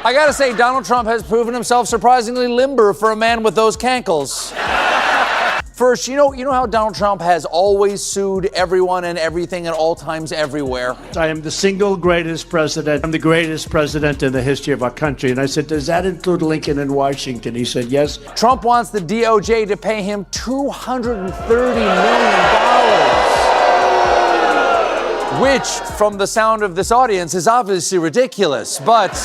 I gotta say, Donald Trump has proven himself surprisingly limber for a man with those cankles. First, you know how Donald Trump has always sued everyone and everything at all times everywhere? I am the single greatest president. I'm the greatest president in the history of our country. And I said, does that include Lincoln and Washington? He said, yes. Trump wants the DOJ to pay him $230 million. Which, from the sound of this audience, is obviously ridiculous. But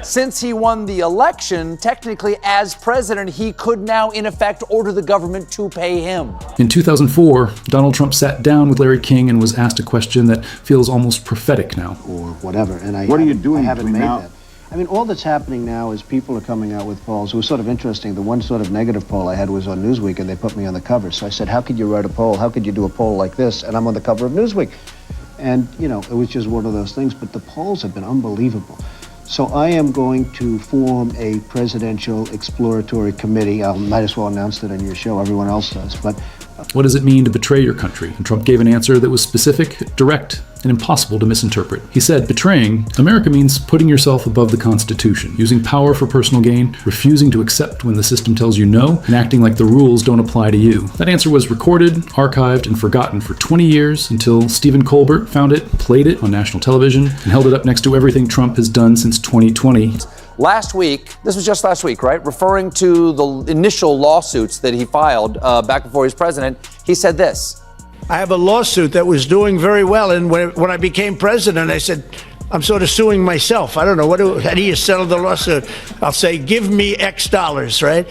since he won the election, technically as president, he could now, in effect, order the government to pay him. In 2004, Donald Trump sat down with Larry King and was asked a question that feels almost prophetic now. Or whatever. And what are you doing I haven't made now? that. I mean, all that's happening now is people are coming out with polls. It was sort of interesting. The one sort of negative poll I had was on Newsweek, and they put me on the cover. So I said, how could you write a poll? How could you do a poll like this? And I'm on the cover of Newsweek. And, you know, it was just one of those things. But the polls have been unbelievable. So I am going to form a presidential exploratory committee. I might as well announce it on your show. Everyone else does. But what does it mean to betray your country? And Trump gave an answer that was specific, direct, and impossible to misinterpret. He said, betraying America means putting yourself above the Constitution, using power for personal gain, refusing to accept when the system tells you no, and acting like the rules don't apply to you. That answer was recorded, archived, and forgotten for 20 years until Stephen Colbert found it, played it on national television, and held it up next to everything Trump has done since 2020. Last week, this was just last week, right? Referring to the initial lawsuits that he filed back before he was president, he said this. I have a lawsuit that was doing very well. And when I became president, I said, I'm sort of suing myself. I don't know. How do you settle the lawsuit? I'll say, give me X dollars, right?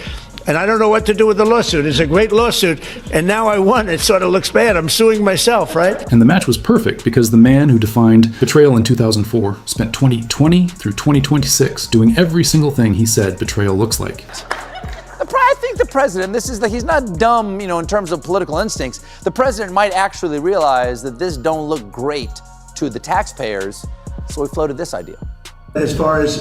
And I don't know what to do with the lawsuit. It's a great lawsuit. And now I won. It sort of looks bad. I'm suing myself, right? And the match was perfect because the man who defined betrayal in 2004 spent 2020 through 2026 doing every single thing he said betrayal looks like. I think the president, he's not dumb, in terms of political instincts. The president might actually realize that this don't look great to the taxpayers. So he floated this idea. As far as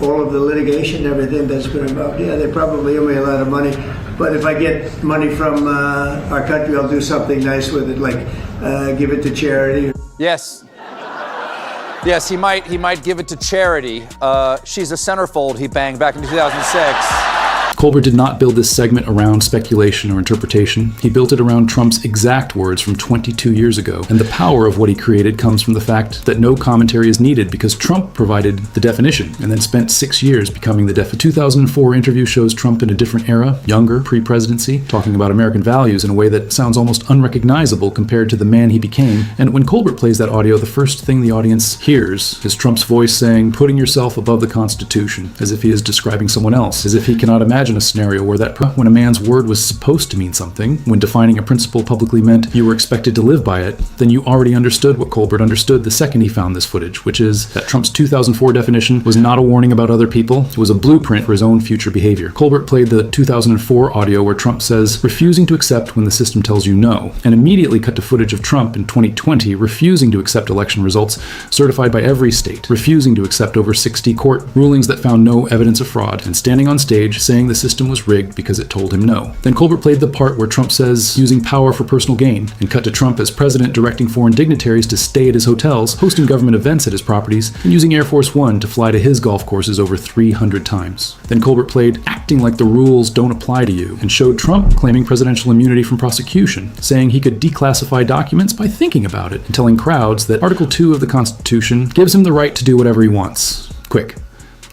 all of the litigation and everything that's been involved, yeah, they probably owe me a lot of money. But if I get money from our country, I'll do something nice with it, like give it to charity. Yes. Yes, he might give it to charity. She's a centerfold he banged back in 2006. Colbert did not build this segment around speculation or interpretation. He built it around Trump's exact words from 22 years ago. And the power of what he created comes from the fact that no commentary is needed because Trump provided the definition and then spent 6 years becoming the definition. The 2004 interview shows Trump in a different era, younger, pre-presidency, talking about American values in a way that sounds almost unrecognizable compared to the man he became. And when Colbert plays that audio, the first thing the audience hears is Trump's voice saying, putting yourself above the Constitution, as if he is describing someone else, as if he cannot imagine a scenario where when a man's word was supposed to mean something, when defining a principle publicly meant you were expected to live by it, then you already understood what Colbert understood the second he found this footage, which is that Trump's 2004 definition was not a warning about other people, it was a blueprint for his own future behavior. Colbert played the 2004 audio where Trump says, refusing to accept when the system tells you no, and immediately cut to footage of Trump in 2020 refusing to accept election results certified by every state, refusing to accept over 60 court rulings that found no evidence of fraud, and standing on stage saying the system was rigged because it told him no. Then Colbert played the part where Trump says using power for personal gain, and cut to Trump as president directing foreign dignitaries to stay at his hotels, hosting government events at his properties, and using Air Force One to fly to his golf courses over 300 times. Then Colbert played acting like the rules don't apply to you, and showed Trump claiming presidential immunity from prosecution, saying he could declassify documents by thinking about it, and telling crowds that Article 2 of the Constitution gives him the right to do whatever he wants. Quick.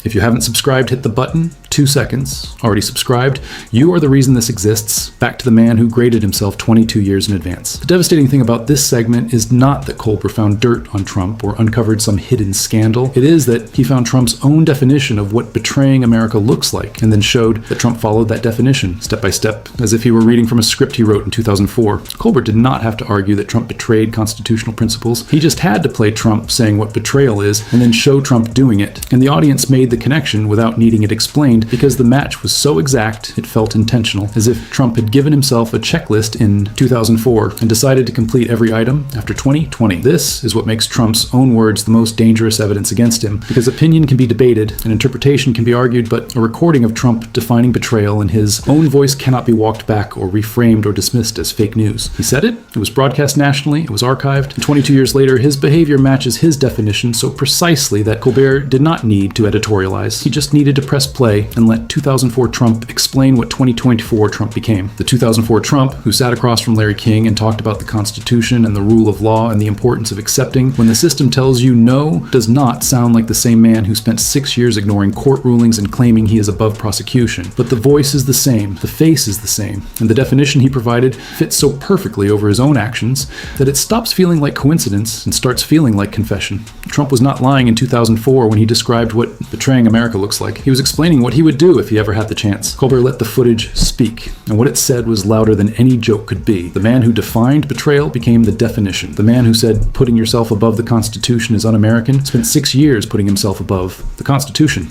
If you haven't subscribed, hit the button. 2 seconds. Already subscribed? You are the reason this exists. Back to the man who graded himself 22 years in advance. The devastating thing about this segment is not that Colbert found dirt on Trump or uncovered some hidden scandal. It is that he found Trump's own definition of what betraying America looks like, and then showed that Trump followed that definition, step by step, as if he were reading from a script he wrote in 2004. Colbert did not have to argue that Trump betrayed constitutional principles. He just had to play Trump saying what betrayal is, and then show Trump doing it. And the audience made the connection without needing it explained explained because the match was so exact it felt intentional, as if Trump had given himself a checklist in 2004 and decided to complete every item after 2020. This is what makes Trump's own words the most dangerous evidence against him, because opinion can be debated and interpretation can be argued, but a recording of Trump defining betrayal in his own voice cannot be walked back or reframed or dismissed as fake news. He said it was broadcast nationally, it was archived, and 22 years later his behavior matches his definition so precisely that Colbert did not need to editorialize. He just needed to press play and let 2004 Trump explain what 2024 Trump became. The 2004 Trump, who sat across from Larry King and talked about the Constitution and the rule of law and the importance of accepting when the system tells you no, does not sound like the same man who spent 6 years ignoring court rulings and claiming he is above prosecution. But the voice is the same, the face is the same, and the definition he provided fits so perfectly over his own actions that it stops feeling like coincidence and starts feeling like confession. Trump was not lying in 2004 when he described what betraying America looks like. He was explaining what he would do if he ever had the chance. Colbert let the footage speak, and what it said was louder than any joke could be. The man who defined betrayal became the definition. The man who said putting yourself above the Constitution is un-American spent 6 years putting himself above the Constitution.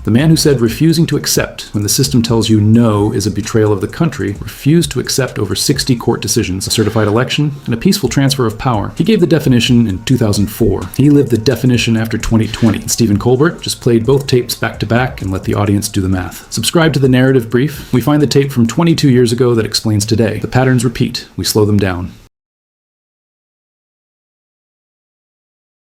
The man who said refusing to accept when the system tells you no is a betrayal of the country refused to accept over 60 court decisions, a certified election, and a peaceful transfer of power. He gave the definition in 2004. He lived the definition after 2020. Stephen Colbert just played both tapes back to back and let the audience do the math. Subscribe to the Narrative Brief. We find the tape from 22 years ago that explains today. The patterns repeat. We slow them down.